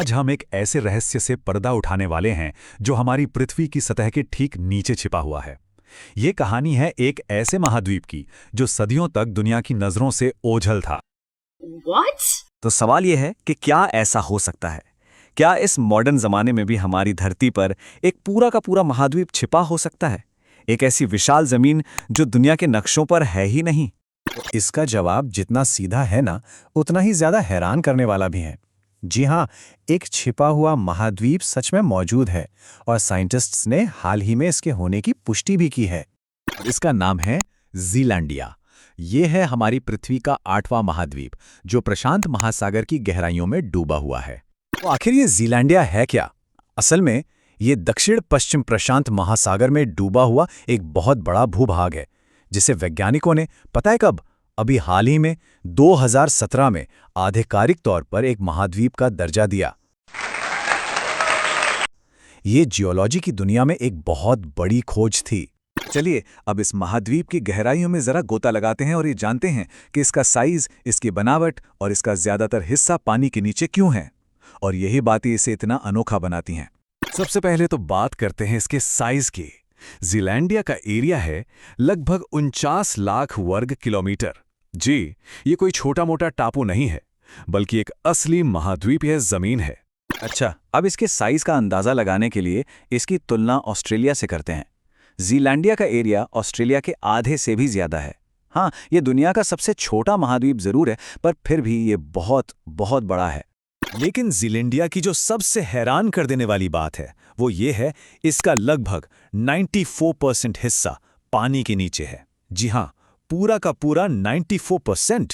आज हम एक ऐसे रहस्य से पर्दा उठाने वाले हैं जो हमारी पृथ्वी की सतह के ठीक नीचे छिपा हुआ है। ये कहानी है एक ऐसे महाद्वीप की जो सदियों तक दुनिया की नजरों से ओझल था। What? तो सवाल यह है कि क्या ऐसा हो सकता है? क्या इस मॉडर्न जमाने में भी हमारी धरती पर एक पूरा का पूरा महाद्वीप छिपा हो सकता है? एक ऐसी विशाल जमीन जो दुनिया के नक्शों पर है ही नहीं। इसका जवाब जितना सीधा है ना, उतना ही ज्यादा हैरान करने वाला भी है। जी हाँ, एक छिपा हुआ महाद्वीप सच में मौजूद है और साइंटिस्ट्स ने हाल ही में इसके होने की पुष्टि भी की है। इसका नाम है ज़ीलैंडिया। ये है हमारी पृथ्वी का 8वां महाद्वीप जो प्रशांत महासागर की गहराइयों में डूबा हुआ है। तो आखिर ये ज़ीलैंडिया है क्या? असल में ये दक्षिण पश्चिम प्रशांत महासागर में डूबा हुआ एक बहुत बड़ा भूभाग है, जिसे वैज्ञानिकों ने पता है कब, अभी हाल ही में 2017 में आधिकारिक तौर पर एक महाद्वीप का दर्जा दिया। ये जियोलॉजी की दुनिया में एक बहुत बड़ी खोज थी। चलिए अब इस महाद्वीप की गहराइयों में जरा गोता लगाते हैं और ये जानते हैं कि इसका साइज, इसकी बनावट और इसका ज्यादातर हिस्सा पानी के नीचे क्यों है, और यही बातें इसे इतना अनोखा बनाती हैं। सबसे पहले तो बात करते हैं इसके साइज की। ज़ीलैंडिया का एरिया है लगभग 49 लाख वर्ग किलोमीटर। जी, ये कोई छोटा मोटा टापू नहीं है, बल्कि एक असली महाद्वीपीय जमीन है। अच्छा, अब इसके साइज का अंदाजा लगाने के लिए इसकी तुलना ऑस्ट्रेलिया से करते हैं। ज़ीलैंडिया का एरिया ऑस्ट्रेलिया के आधे से भी ज्यादा है। हाँ, ये दुनिया का सबसे छोटा महाद्वीप जरूर है, पर फिर भी ये बहुत बहुत बड़ा है। लेकिन ज़ीलैंडिया की जो सबसे हैरान कर देने वाली बात है वो ये है, इसका लगभग 94% हिस्सा पानी के नीचे है। जी हाँ, पूरा का पूरा 94%।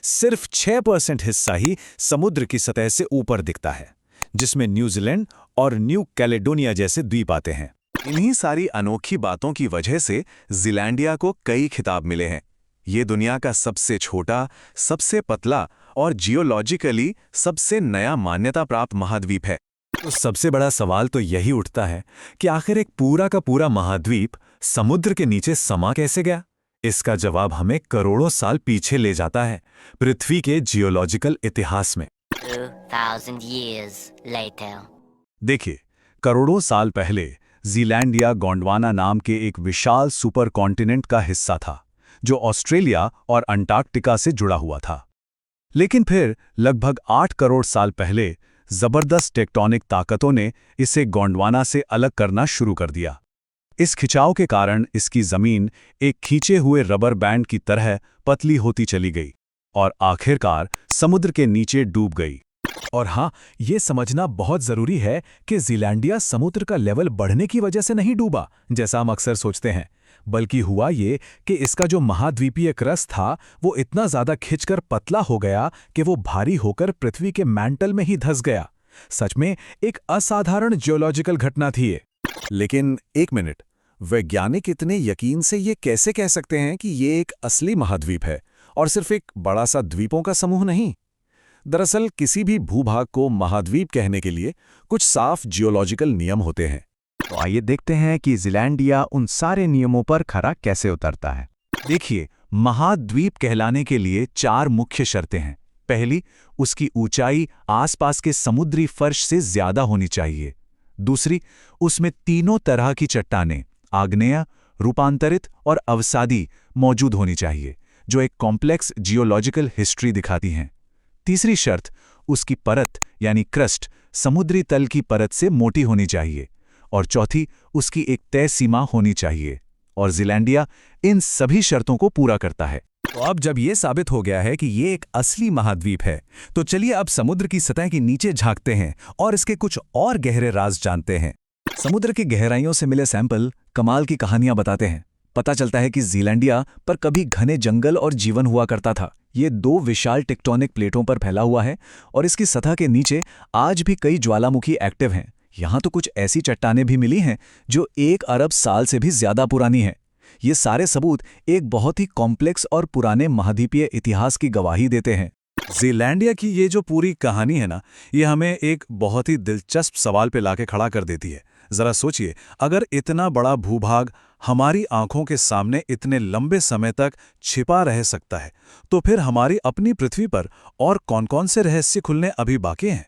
सिर्फ 6% हिस्सा ही समुद्र की सतह से ऊपर दिखता है, जिसमें न्यूजीलैंड और न्यू कैलेडोनिया जैसे द्वीप आते हैं। इन्हीं सारी अनोखी बातों की वजह से ज़ीलैंडिया को कई खिताब मिले हैं। ये दुनिया का सबसे छोटा, सबसे पतला और जियोलॉजिकली सबसे नया मान्यता प्राप्त महाद्वीप है। तो सबसे बड़ा सवाल तो यही उठता है कि आखिर एक पूरा का पूरा महाद्वीप समुद्र के नीचे समा कैसे गया? इसका जवाब हमें करोड़ों साल पीछे ले जाता है, पृथ्वी के जियोलॉजिकल इतिहास में। 2000 years later. देखिए, करोड़ों साल पहले ज़ीलैंडिया गोंडवाना नाम के एक विशाल सुपर कॉन्टिनेंट का हिस्सा था, जो ऑस्ट्रेलिया और अंटार्कटिका से जुड़ा हुआ था। लेकिन फिर लगभग 8 करोड़ साल पहले जबरदस्त टेक्टोनिक ताकतों ने इसे गोंडवाना से अलग करना शुरू कर दिया। इस खिंचाव के कारण इसकी जमीन एक खींचे हुए रबर बैंड की तरह पतली होती चली गई और आखिरकार समुद्र के नीचे डूब गई। और हाँ, ये समझना बहुत जरूरी है कि ज़ीलैंडिया समुद्र का लेवल बढ़ने की वजह से नहीं डूबा, जैसा हम अक्सर सोचते हैं, बल्कि हुआ ये कि इसका जो महाद्वीपीय क्रस्ट था वो इतना ज्यादा खिंचकर पतला हो गया कि वो भारी होकर पृथ्वी के मैंटल में ही धंस गया। सच में एक असाधारण जियोलॉजिकल घटना थी ये। लेकिन एक मिनट, वैज्ञानिक इतने यकीन से ये कैसे कह सकते हैं कि ये एक असली महाद्वीप है और सिर्फ एक बड़ा सा द्वीपों का समूह नहीं? दरअसल किसी भी भूभाग को महाद्वीप कहने के लिए कुछ साफ जियोलॉजिकल नियम होते हैं। तो आइए देखते हैं कि ज़ीलैंडिया उन सारे नियमों पर खरा कैसे उतरता है। देखिए, महाद्वीप कहलाने के लिए 4 मुख्य शर्तें हैं। पहली, उसकी ऊंचाई आसपास के समुद्री फर्श से ज्यादा होनी चाहिए। दूसरी, उसमें तीनों तरह की चट्टानें, आग्नेय, रूपांतरित और अवसादी मौजूद होनी चाहिए, जो एक कॉम्प्लेक्स जियोलॉजिकल हिस्ट्री दिखाती हैं। तीसरी शर्त, उसकी परत यानी क्रस्ट समुद्री तल की परत से मोटी होनी चाहिए। और चौथी, उसकी एक तय सीमा होनी चाहिए। और ज़ीलैंडिया इन सभी शर्तों को पूरा करता है। तो अब जब ये साबित हो गया है कि ये एक असली महाद्वीप है, तो चलिए अब समुद्र की सतह के नीचे झांकते हैं और इसके कुछ और गहरे राज जानते हैं। समुद्र की गहराइयों से मिले सैंपल कमाल की कहानियां बताते हैं। पता चलता है कि ज़ीलैंडिया पर कभी घने जंगल और जीवन हुआ करता था। ये 2 विशाल टेक्टोनिक प्लेटों पर फैला हुआ है और इसकी सतह के नीचे आज भी कई ज्वालामुखी एक्टिव हैं। यहाँ तो कुछ ऐसी चट्टानें भी मिली हैं जो 1 अरब साल से भी ज्यादा पुरानी हैं। ये सारे सबूत एक बहुत ही कॉम्प्लेक्स और पुराने महाद्वीपीय इतिहास की गवाही देते हैं। ज़ीलैंडिया की ये जो पूरी कहानी है ना, ये हमें एक बहुत ही दिलचस्प सवाल पे लाके खड़ा कर देती है। जरा सोचिए, अगर इतना बड़ा भूभाग हमारी आंखों के सामने इतने लंबे समय तक छिपा रह सकता है, तो फिर हमारी अपनी पृथ्वी पर और कौन-कौन से रहस्य खुलने अभी बाकी हैं?